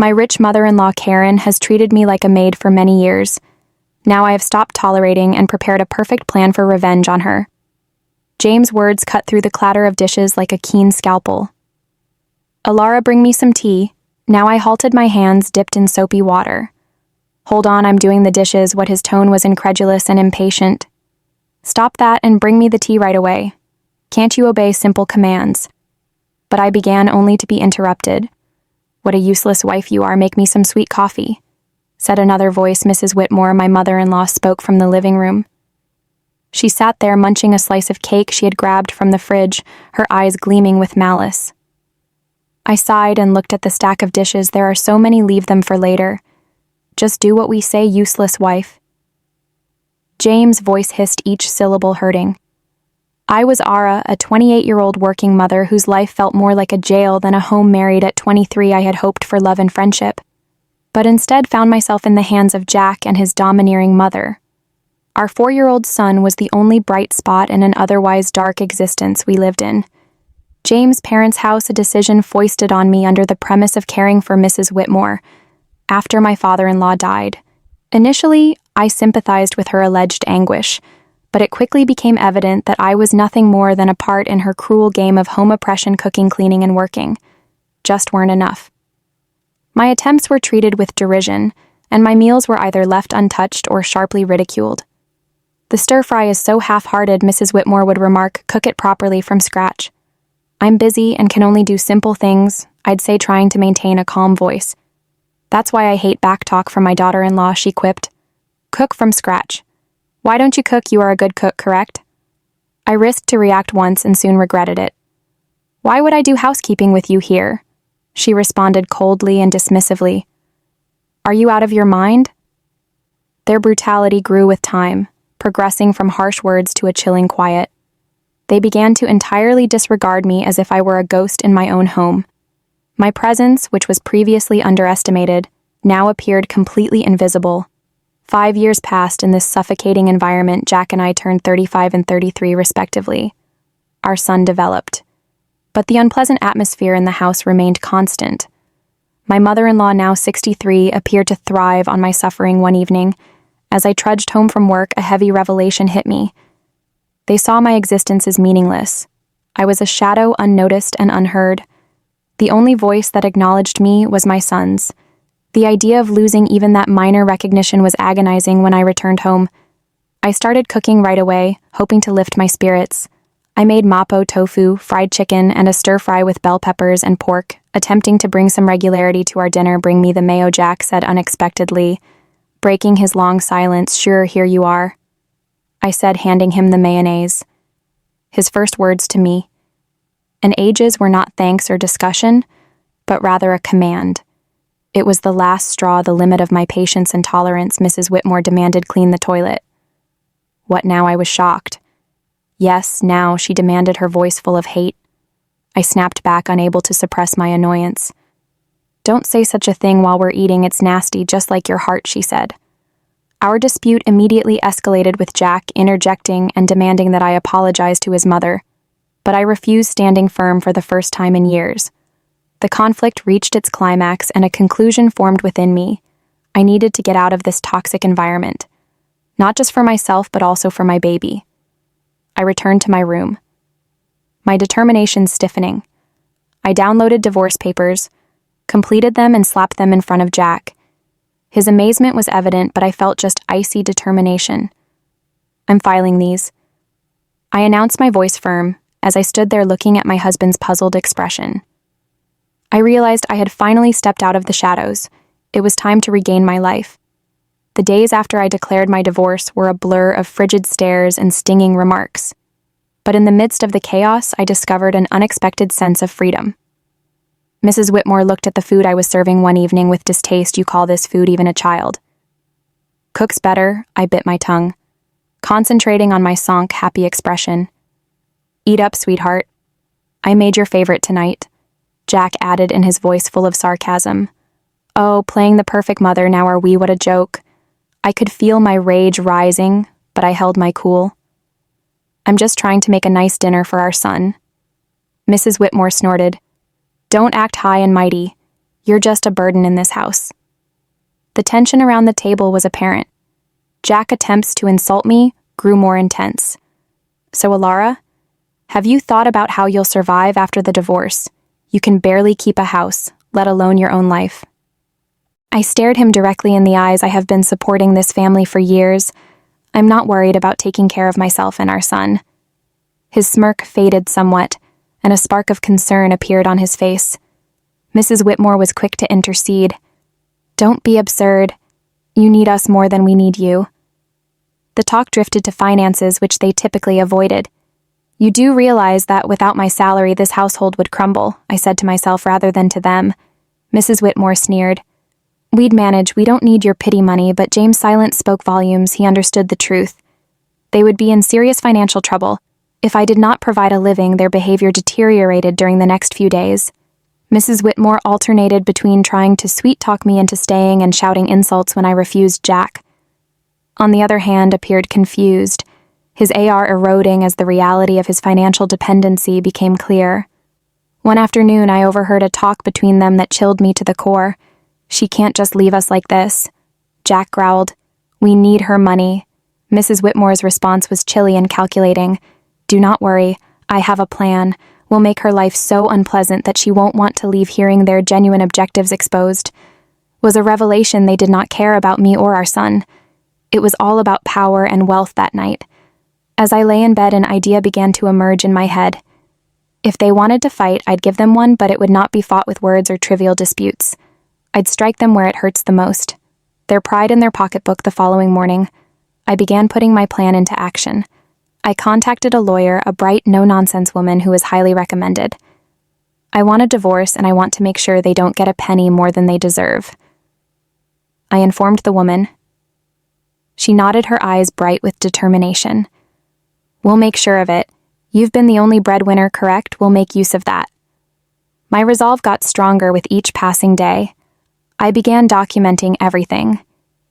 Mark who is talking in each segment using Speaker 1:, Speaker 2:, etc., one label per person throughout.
Speaker 1: My rich mother-in-law Karen has treated me like a maid for many years. Now I have stopped tolerating and prepared a perfect plan for revenge on her. James' words cut through the clatter of dishes like a keen scalpel. Alara, bring me some tea. Now I halted, my hands dipped in soapy water. Hold on, I'm doing the dishes. What his tone was incredulous and impatient. Stop that and bring me the tea right away. Can't you obey simple commands? But I began only to be interrupted. What a useless wife you are, make me some sweet coffee, said another voice. Mrs. Whitmore, my mother-in-law, spoke from the living room. She sat there munching a slice of cake she had grabbed from the fridge, her eyes gleaming with malice. I sighed and looked at the stack of dishes. There are so many, leave them for later. Just do what we say, useless wife. James' voice hissed, each syllable hurting. I was Ara, a 28-year-old working mother whose life felt more like a jail than a home. Married at 23, I had hoped for love and friendship, but instead found myself in the hands of Jack and his domineering mother. Our 4-year-old son was the only bright spot in an otherwise dark existence we lived in. James' parents' house, a decision foisted on me under the premise of caring for Mrs. Whitmore after my father-in-law died. Initially, I sympathized with her alleged anguish, but it quickly became evident that I was nothing more than a part in her cruel game of home oppression. Cooking, cleaning, and working just weren't enough. My attempts were treated with derision, and my meals were either left untouched or sharply ridiculed. The stir-fry is so half-hearted, Mrs. Whitmore would remark. Cook it properly from scratch. I'm busy and can only do simple things, I'd say, trying to maintain a calm voice. That's why I hate backtalk from my daughter-in-law, she quipped. Cook from scratch. Why don't you cook? You are a good cook, correct? I risked to react once and soon regretted it. Why would I do housekeeping with you here? She responded coldly and dismissively. Are you out of your mind? Their brutality grew with time, progressing from harsh words to a chilling quiet. They began to entirely disregard me as if I were a ghost in my own home. My presence, which was previously underestimated, now appeared completely invisible. 5 years passed in this suffocating environment. Jack and I turned 35 and 33 respectively. Our son developed. But the unpleasant atmosphere in the house remained constant. My mother-in-law, now 63, appeared to thrive on my suffering. One evening, as I trudged home from work, a heavy revelation hit me. They saw my existence as meaningless. I was a shadow, unnoticed and unheard. The only voice that acknowledged me was my son's. The idea of losing even that minor recognition was agonizing. When I returned home, I started cooking right away, hoping to lift my spirits. I made mapo tofu, fried chicken, and a stir-fry with bell peppers and pork, attempting to bring some regularity to our dinner. Bring me the mayo, Jack said unexpectedly, breaking his long silence. Sure, here you are, I said, handing him the mayonnaise. His first words to me, and ages, were not thanks or discussion, but rather a command. It was the last straw, the limit of my patience and tolerance. Mrs. Whitmore demanded, clean the toilet. What now? I was shocked. Yes, now, she demanded, her voice full of hate. I snapped back, unable to suppress my annoyance. Don't say such a thing while we're eating, it's nasty, just like your heart, she said. Our dispute immediately escalated, with Jack interjecting and demanding that I apologize to his mother, but I refused, standing firm for the first time in years. The conflict reached its climax and a conclusion formed within me. I needed to get out of this toxic environment, not just for myself, but also for my baby. I returned to my room, my determination stiffening. I downloaded divorce papers, completed them, and slapped them in front of Jack. His amazement was evident, but I felt just icy determination. I'm filing these, I announced, my voice firm, as I stood there looking at my husband's puzzled expression. I realized I had finally stepped out of the shadows. It was time to regain my life. The days after I declared my divorce were a blur of frigid stares and stinging remarks. But in the midst of the chaos, I discovered an unexpected sense of freedom. Mrs. Whitmore looked at the food I was serving one evening with distaste. You call this food? Even a child cooks better, I bit my tongue, concentrating on my sunk, happy expression. Eat up, sweetheart. I made your favorite tonight, Jack added in his voice full of sarcasm. Oh, playing the perfect mother, now are we? What a joke. I could feel my rage rising, but I held my cool. I'm just trying to make a nice dinner for our son. Mrs. Whitmore snorted. Don't act high and mighty. You're just a burden in this house." The tension around the table was apparent. Jack's attempts to insult me grew more intense. "So, Alara, have you thought about how you'll survive after the divorce? You can barely keep a house, let alone your own life." I stared him directly in the eyes. "I have been supporting this family for years. I'm not worried about taking care of myself and our son." His smirk faded somewhat, and a spark of concern appeared on his face. Mrs. Whitmore was quick to intercede. "Don't be absurd. You need us more than we need you." The talk drifted to finances, which they typically avoided. "You do realize that without my salary, this household would crumble," I said to myself rather than to them. Mrs. Whitmore sneered. "We'd manage. We don't need your pity money," but James' silence spoke volumes. He understood the truth. They would be in serious financial trouble. If I did not provide a living, their behavior deteriorated during the next few days. Mrs. Whitmore alternated between trying to sweet-talk me into staying and shouting insults when I refused Jack. On the other hand, appeared confused, his AR eroding as the reality of his financial dependency became clear. One afternoon, I overheard a talk between them that chilled me to the core. "She can't just leave us like this," Jack growled. "We need her money." Mrs. Whitmore's response was chilly and calculating. "Do not worry, I have a plan. We'll make her life so unpleasant that she won't want to leave." Hearing their genuine objectives exposed was a revelation. They did not care about me or our son. It was all about power and wealth that night. As I lay in bed, an idea began to emerge in my head. If they wanted to fight, I'd give them one, but it would not be fought with words or trivial disputes. I'd strike them where it hurts the most. Their pride in their pocketbook. The following morning, I began putting my plan into action. I contacted a lawyer, a bright, no-nonsense woman who was highly recommended. "I want a divorce, and I want to make sure they don't get a penny more than they deserve," I informed the woman. She nodded, her eyes bright with determination. "We'll make sure of it. You've been the only breadwinner, correct? We'll make use of that." My resolve got stronger with each passing day. I began documenting everything: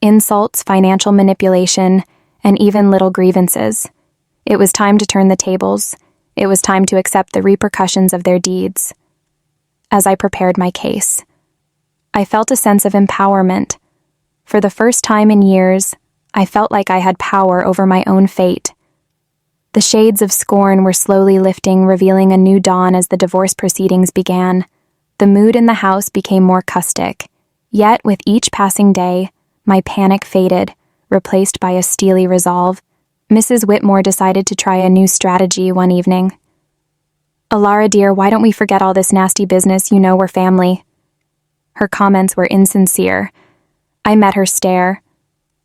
Speaker 1: insults, financial manipulation, and even little grievances. It was time to turn the tables. It was time to accept the repercussions of their deeds. As I prepared my case, I felt a sense of empowerment. For the first time in years, I felt like I had power over my own fate. The shades of scorn were slowly lifting, revealing a new dawn as the divorce proceedings began. The mood in the house became more caustic. Yet, with each passing day, my panic faded, replaced by a steely resolve. Mrs. Whitmore decided to try a new strategy one evening. "Alara, dear, why don't we forget all this nasty business? You know we're family." Her comments were insincere. I met her stare,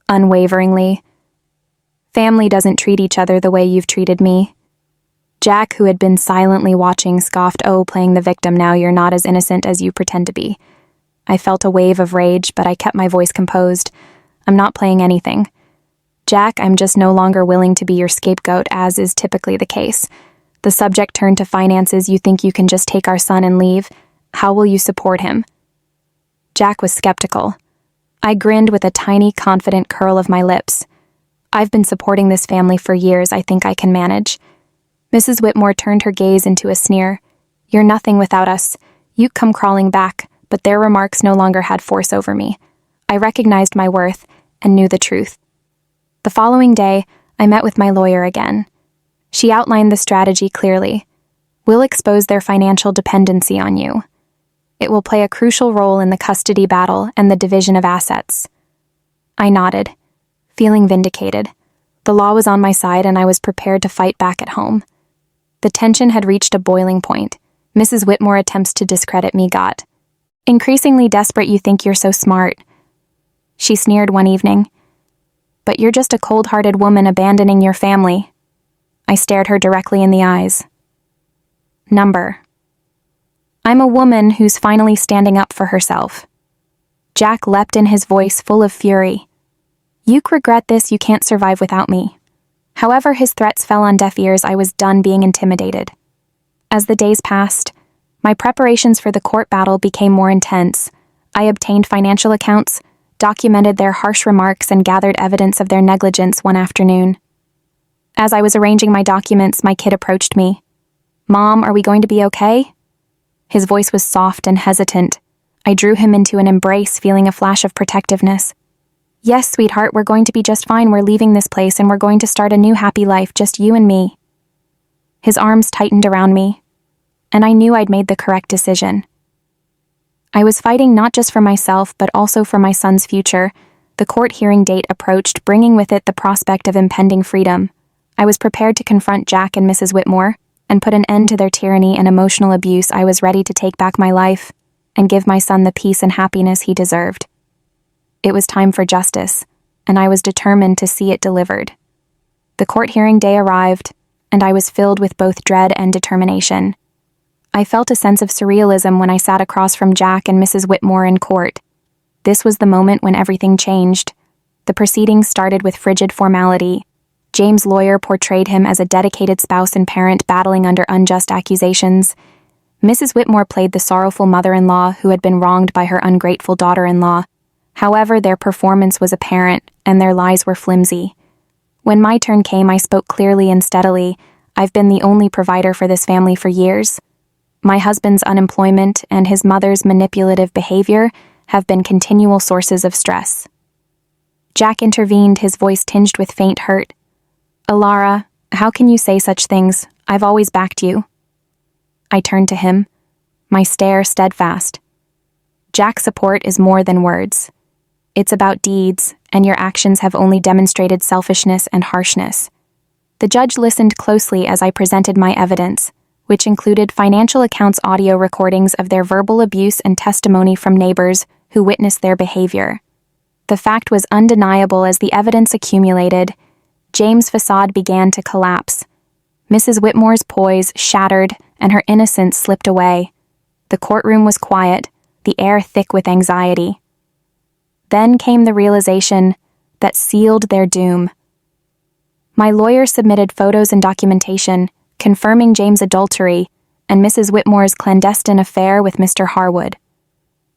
Speaker 1: unwaveringly. "Family doesn't treat each other the way you've treated me." Jack, who had been silently watching, scoffed. "Oh, playing the victim now. You're not as innocent as you pretend to be." I felt a wave of rage, but I kept my voice composed. "I'm not playing anything. Jack, I'm just no longer willing to be your scapegoat, as is typically the case." The subject turned to finances. "You think you can just take our son and leave? How will you support him?" Jack was skeptical. I grinned with a tiny, confident curl of my lips. "I've been supporting this family for years. I think I can manage." Mrs. Whitmore turned her gaze into a sneer. "You're nothing without us. You come crawling back," but their remarks no longer had force over me. I recognized my worth and knew the truth. The following day, I met with my lawyer again. She outlined the strategy clearly. "We'll expose their financial dependency on you. It will play a crucial role in the custody battle and the division of assets." I nodded, feeling vindicated. The law was on my side, and I was prepared to fight back at home. The tension had reached a boiling point. Mrs. Whitmore's attempts to discredit me got increasingly desperate. "You think you're so smart," she sneered one evening. "But you're just a cold-hearted woman abandoning your family." I stared her directly in the eyes. "Number. I'm a woman who's finally standing up for herself." Jack leapt in, his voice full of fury. "You regret this. You can't survive without me." However, his threats fell on deaf ears. I was done being intimidated. As the days passed, my preparations for the court battle became more intense. I obtained financial accounts, documented their harsh remarks, and gathered evidence of their negligence one afternoon. As I was arranging my documents, my kid approached me. "Mom, are we going to be okay?" His voice was soft and hesitant. I drew him into an embrace, feeling a flash of protectiveness. "Yes, sweetheart, we're going to be just fine. We're leaving this place and we're going to start a new happy life, just you and me." His arms tightened around me, and I knew I'd made the correct decision. I was fighting not just for myself, but also for my son's future. The court hearing date approached, bringing with it the prospect of impending freedom. I was prepared to confront Jack and Mrs. Whitmore and put an end to their tyranny and emotional abuse. I was ready to take back my life and give my son the peace and happiness he deserved. It was time for justice, and I was determined to see it delivered. The court hearing day arrived, and I was filled with both dread and determination. I felt a sense of surrealism when I sat across from Jack and Mrs. Whitmore in court. This was the moment when everything changed. The proceedings started with frigid formality. James' lawyer portrayed him as a dedicated spouse and parent battling under unjust accusations. Mrs. Whitmore played the sorrowful mother-in-law who had been wronged by her ungrateful daughter-in-law. However, their performance was apparent, and their lies were flimsy. When my turn came, I spoke clearly and steadily. "I've been the only provider for this family for years. My husband's unemployment and his mother's manipulative behavior have been continual sources of stress." Jack intervened, his voice tinged with faint hurt. "Alara, how can you say such things? I've always backed you." I turned to him, my stare steadfast. "Jack's support is more than words. It's about deeds, and your actions have only demonstrated selfishness and harshness." The judge listened closely as I presented my evidence, which included financial accounts, audio recordings of their verbal abuse, and testimony from neighbors who witnessed their behavior. The fact was undeniable. As the evidence accumulated, James' facade began to collapse. Mrs. Whitmore's poise shattered, and her innocence slipped away. The courtroom was quiet, the air thick with anxiety. Then came the realization that sealed their doom. My lawyer submitted photos and documentation confirming James' adultery and Mrs. Whitmore's clandestine affair with Mr. Harwood.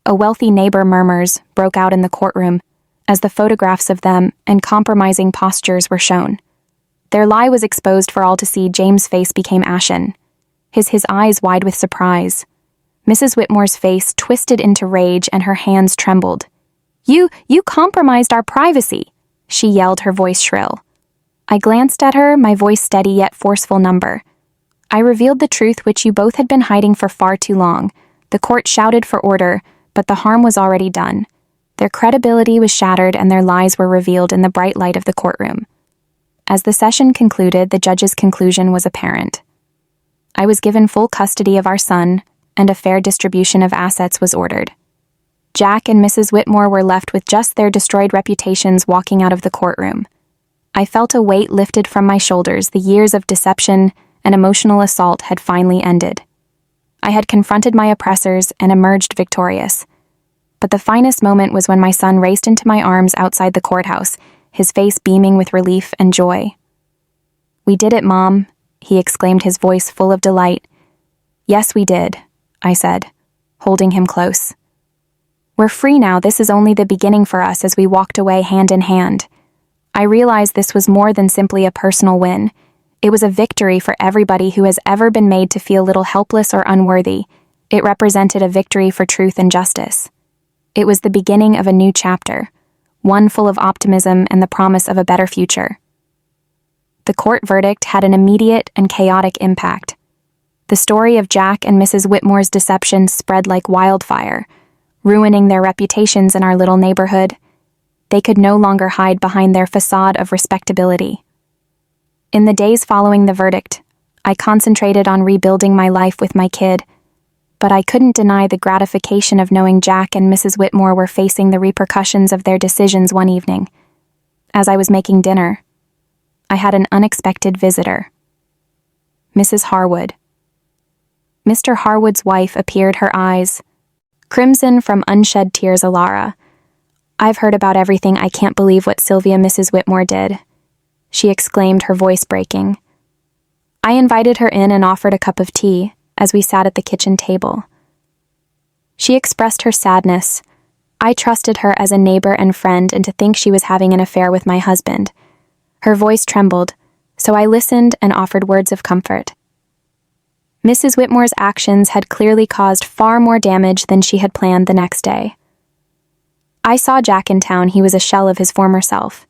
Speaker 1: A wealthy neighbor murmurs broke out in the courtroom as the photographs of them and compromising postures were shown. Their lie was exposed for all to see. James' face became ashen, his eyes wide with surprise. Mrs. Whitmore's face twisted into rage and her hands trembled. You compromised our privacy," she yelled, her voice shrill. I glanced at her, my voice steady yet forceful. "I revealed the truth which you both had been hiding for far too long." The court shouted for order, but the harm was already done. Their credibility was shattered and their lies were revealed in the bright light of the courtroom. As the session concluded, the judge's conclusion was apparent. I was given full custody of our son, and a fair distribution of assets was ordered. Jack and Mrs. Whitmore were left with just their destroyed reputations walking out of the courtroom. I felt a weight lifted from my shoulders. The years of deception and emotional assault had finally ended. I had confronted my oppressors and emerged victorious. But the finest moment was when my son raced into my arms outside the courthouse, his face beaming with relief and joy. "We did it, Mom," he exclaimed, his voice full of delight. "Yes, we did," I said, holding him close. "We're free now. This is only the beginning for us." As we walked away hand in hand, I realized this was more than simply a personal win. It was a victory for everybody who has ever been made to feel little helpless or unworthy. It represented a victory for truth and justice. It was the beginning of a new chapter, one full of optimism and the promise of a better future. The court verdict had an immediate and chaotic impact. The story of Jack and Mrs. Whitmore's deception spread like wildfire, ruining their reputations in our little neighborhood. They could no longer hide behind their facade of respectability. In the days following the verdict, I concentrated on rebuilding my life with my kid, but I couldn't deny the gratification of knowing Jack and Mrs. Whitmore were facing the repercussions of their decisions. One evening, as I was making dinner, I had an unexpected visitor. Mrs. Harwood. Mr. Harwood's wife appeared, her eyes crimson from unshed tears. "Alara, I've heard about everything. I can't believe what Mrs. Whitmore did," she exclaimed, her voice breaking. I invited her in and offered a cup of tea as we sat at the kitchen table. She expressed her sadness. I trusted her as a neighbor and friend, and to think she was having an affair with my husband. Her voice trembled, so I listened and offered words of comfort. Mrs. Whitmore's actions had clearly caused far more damage than she had planned the next day. I saw Jack in town. He was a shell of his former self,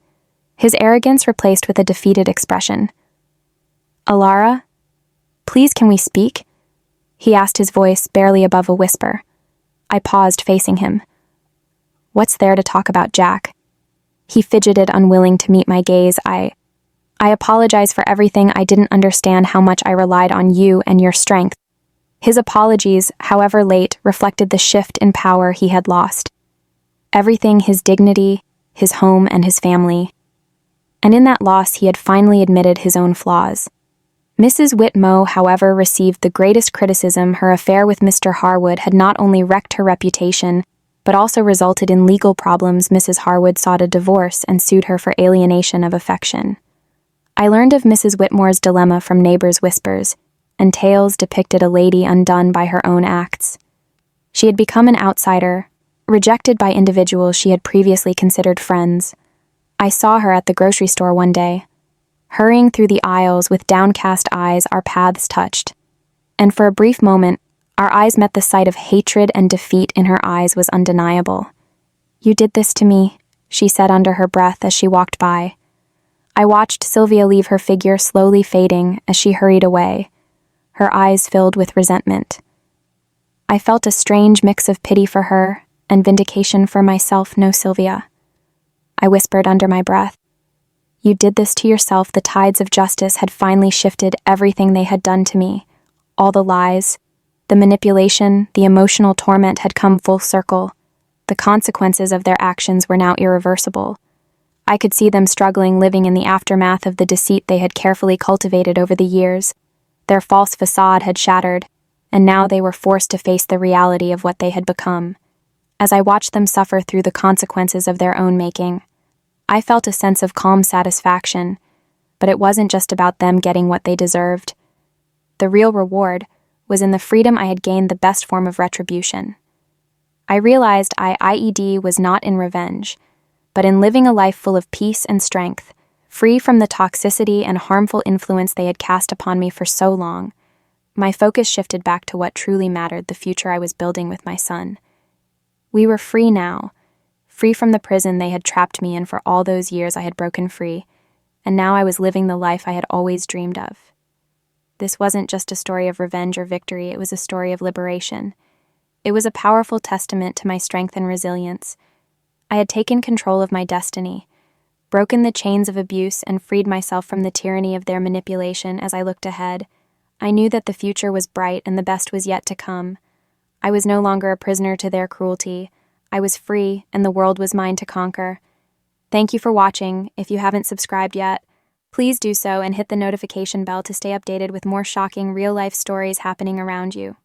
Speaker 1: his arrogance replaced with a defeated expression. "Alara, please can we speak?" he asked, his voice barely above a whisper. I paused, facing him. "What's there to talk about, Jack?" He fidgeted, unwilling to meet my gaze. I apologize for everything. I didn't understand how much I relied on you and your strength." His apologies, however late, reflected the shift in power he had lost. Everything: his dignity, his home, and his family. And in that loss, he had finally admitted his own flaws. Mrs. Whitmore, however, received the greatest criticism. Her affair with Mr. Harwood had not only wrecked her reputation, but also resulted in legal problems. Mrs. Harwood sought a divorce and sued her for alienation of affection. I learned of Mrs. Whitmore's dilemma from neighbors' whispers, and tales depicted a lady undone by her own acts. She had become an outsider, rejected by individuals she had previously considered friends. I saw her at the grocery store one day. Hurrying through the aisles with downcast eyes, our paths touched. And for a brief moment, our eyes met. The sight of hatred and defeat in her eyes was undeniable. "You did this to me," she said under her breath as she walked by. I watched Sylvia leave, her figure slowly fading as she hurried away, her eyes filled with resentment. I felt a strange mix of pity for her and vindication for myself. "No, Sylvia," I whispered under my breath. "You did this to yourself." The tides of justice had finally shifted. Everything they had done to me, all the lies, the manipulation, the emotional torment had come full circle. The consequences of their actions were now irreversible. I could see them struggling, living in the aftermath of the deceit they had carefully cultivated over the years. Their false facade had shattered, and now they were forced to face the reality of what they had become. As I watched them suffer through the consequences of their own making, I felt a sense of calm satisfaction, but it wasn't just about them getting what they deserved. The real reward was in the freedom I had gained, the best form of retribution. I realized IED was not in revenge, but in living a life full of peace and strength, free from the toxicity and harmful influence they had cast upon me for so long. My focus shifted back to what truly mattered: the future I was building with my son. We were free now, free from the prison they had trapped me in. For all those years I had broken free, and now I was living the life I had always dreamed of. This wasn't just a story of revenge or victory, it was a story of liberation. It was a powerful testament to my strength and resilience. I had taken control of my destiny, broken the chains of abuse, and freed myself from the tyranny of their manipulation. As I looked ahead, I knew that the future was bright and the best was yet to come. I was no longer a prisoner to their cruelty. I was free, and the world was mine to conquer. Thank you for watching. If you haven't subscribed yet, please do so and hit the notification bell to stay updated with more shocking real-life stories happening around you.